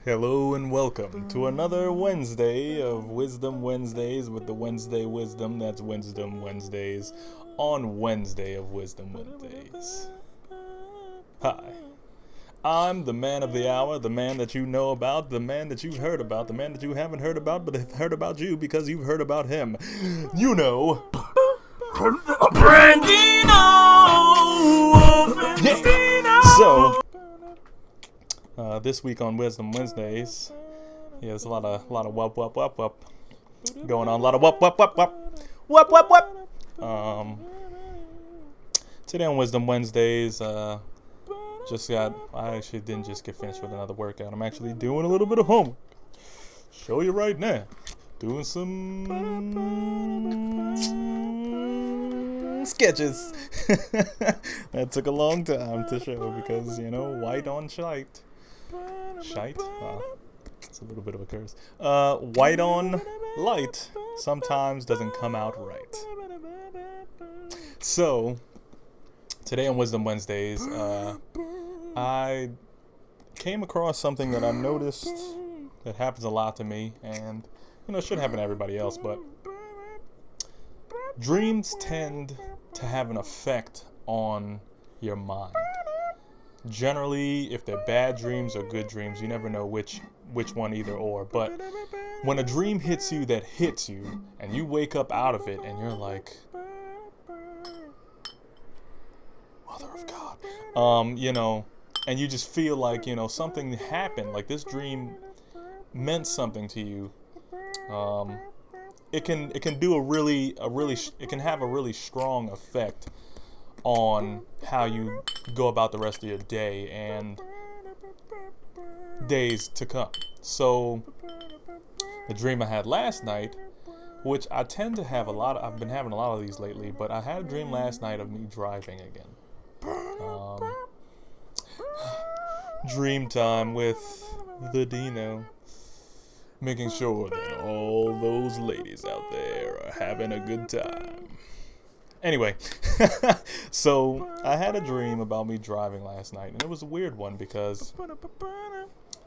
Hello and welcome to another Wednesday of Wisdom Wednesdays with the Wednesday Wisdom. That's Wisdom Wednesdays on Wednesday of Wisdom Wednesdays. Hi, I'm the man of the hour, the man that you know about, the man that you've heard about, the man that you haven't heard about, but have heard about you because you've heard about him. You know, Brandino! yeah. So, this week on Wisdom Wednesdays, yeah, there's a lot of whoop going on. A lot of whoop. Today on Wisdom Wednesdays, I actually didn't just get finished with another workout. I'm actually doing a little bit of homework. Show you right now. Doing some sketches. That took a long time to show because, white on shite. Shite? It's a little bit of a curse. White on light sometimes doesn't come out right. So, today on Wisdom Wednesdays, I came across something that I noticed that happens a lot to me, and, it should happen to everybody else, but dreams tend to have an effect on your mind. Generally, if they're bad dreams or good dreams, you never know which one either or. But when a dream hits you that hits you, and you wake up out of it, and you're like, Mother of God, and you just feel like, something happened, like this dream meant something to you. It can do it can have a really strong effect on how you go about the rest of your day and days to come. So the dream I had last night, which I tend to have I've been having a lot of these lately, but I had a dream last night of me driving again. Dream time with the Dino, making sure that all those ladies out there are having a good time. Anyway, so I had a dream about me driving last night, and it was a weird one because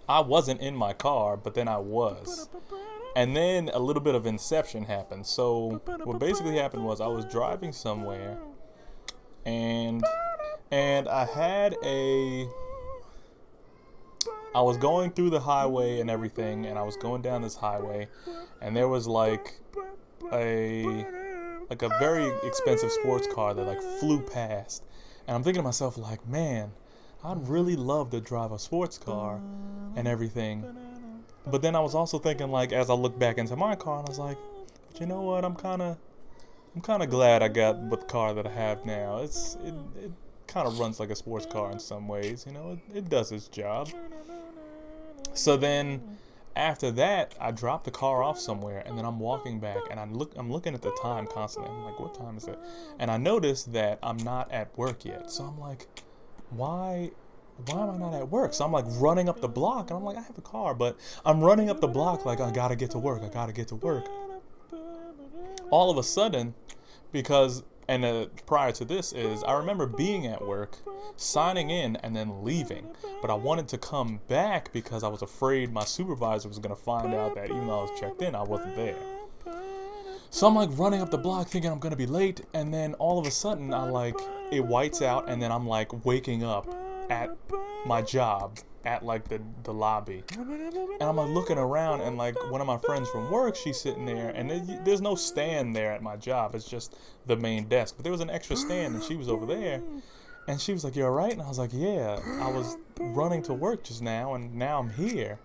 I wasn't in my car, but then I was. And then a little bit of inception happened. So what basically happened was I was driving somewhere, and I was going through the highway and everything, and I was going down this highway, and there was like a very expensive sports car that flew past, and I'm thinking to myself like, man, I'd really love to drive a sports car and everything. But then I was also thinking, like, as I looked back into my car, and I was like, but you know what, I'm kind of glad I got the car that I have now. It kind of runs like a sports car in some ways, it does its job. So then after that, I dropped the car off somewhere, and then I'm walking back, and I'm looking at the time constantly. I'm like, what time is it? And I noticed that I'm not at work yet. So I'm like, why am I not at work? So I'm like running up the block, and I'm like, I have a car, but I'm running up the block like, I gotta get to work. All of a sudden, prior to this I remember being at work, signing in, and then leaving. But I wanted to come back because I was afraid my supervisor was going to find out that even though I was checked in, I wasn't there. So I'm like running up the block thinking I'm going to be late, and then all of a sudden it whites out, and then I'm like waking up at my job at the lobby, and I'm like looking around, and like one of my friends from work, she's sitting there, and there's no stand there at my job, it's just the main desk, but there was an extra stand, and she was over there, and she was like, you alright? And I was like, yeah, I was running to work just now, and now I'm here.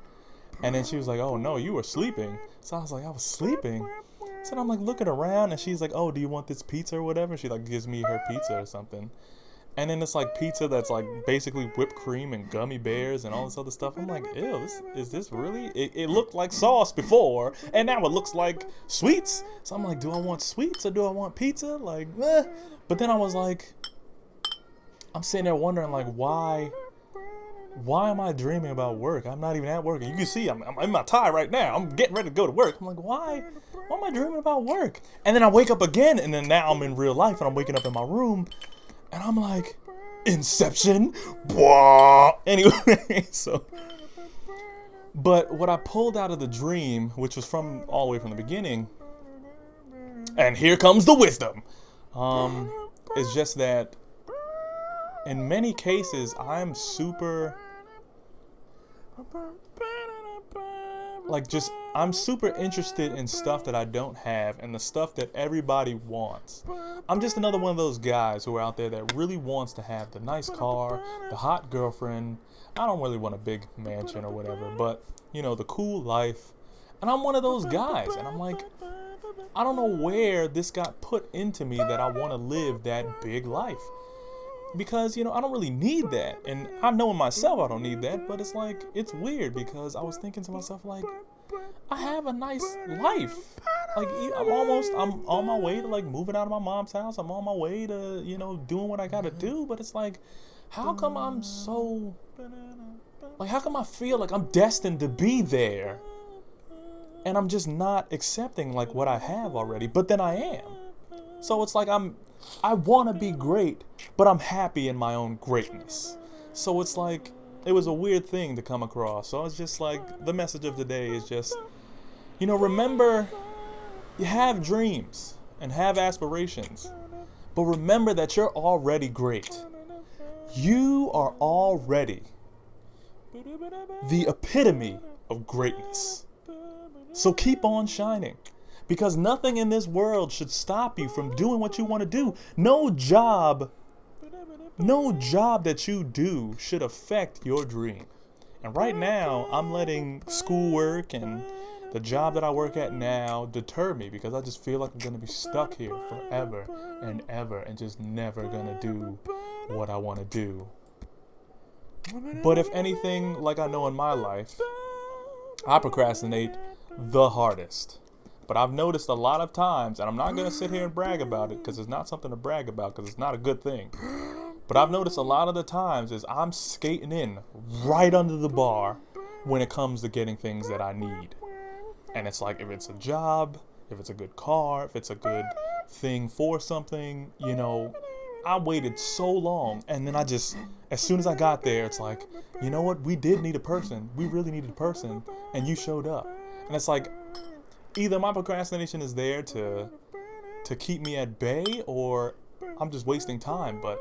And then she was like, oh no, you were sleeping. So I was like, I was sleeping? So I'm like looking around, and she's like, oh, do you want this pizza or whatever? She like gives me her pizza or something. And then it's like pizza that's like basically whipped cream and gummy bears and all this other stuff. I'm like, ew, is this really? It looked like sauce before, and now it looks like sweets. So I'm like, do I want sweets or do I want pizza? Like, eh. But then I was like, I'm sitting there wondering, like, why am I dreaming about work? I'm not even at work. And you can see I'm in my tie right now. I'm getting ready to go to work. I'm like, why am I dreaming about work? And then I wake up again, and then now I'm in real life, and I'm waking up in my room, and I'm like, Inception. Blah. Anyway, so But what I pulled out of the dream, which was from all the way from the beginning, and here comes the wisdom, is just that in many cases I'm super I'm super interested in stuff that I don't have and the stuff that everybody wants. I'm just another one of those guys who are out there that really wants to have the nice car, the hot girlfriend. I don't really want a big mansion or whatever, but, you know, the cool life. And I'm one of those guys. And I'm like, I don't know where this got put into me that I want to live that big life. Because, you know, I don't really need that. And I know in myself I don't need that, but it's like, it's weird because I was thinking to myself, like, I have a nice life. Like, I'm on my way to, like, moving out of my mom's house. I'm on my way to, you know, doing what I gotta do. But it's like, how come I'm so, like, how come I feel like I'm destined to be there? And I'm just not accepting, like, what I have already. But then I am. So it's like I want to be great, but I'm happy in my own greatness. So it's like, it was a weird thing to come across. So it's just like, the message of the day is just, you know, remember, you have dreams and have aspirations, but remember that you're already great. You are already the epitome of greatness. So keep on shining. Because nothing in this world should stop you from doing what you want to do. No job that you do should affect your dream. And right now, I'm letting schoolwork and the job that I work at now deter me because I just feel like I'm going to be stuck here forever and ever and just never going to do what I want to do. But if anything, like I know in my life, I procrastinate the hardest. But I've noticed a lot of times, and I'm not going to sit here and brag about it because it's not something to brag about because it's not a good thing. But I've noticed a lot of the times is I'm skating in right under the bar when it comes to getting things that I need. And it's like, if it's a job, if it's a good car, if it's a good thing for something, you know, I waited so long. And then as soon as I got there, it's like, you know what? We did need a person. We really needed a person. And you showed up. And it's like, either my procrastination is there to keep me at bay, or I'm just wasting time. But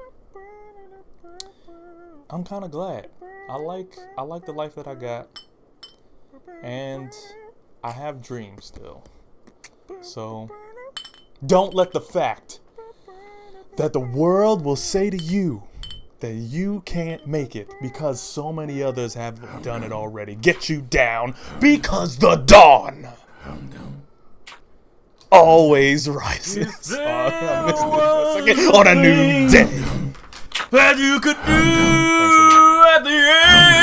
I'm kind of glad. I like the life that I got, and I have dreams still. So don't let the fact that the world will say to you that you can't make it because so many others have done it already get you down, because the dawn always rises on a new day. That you could do at the end.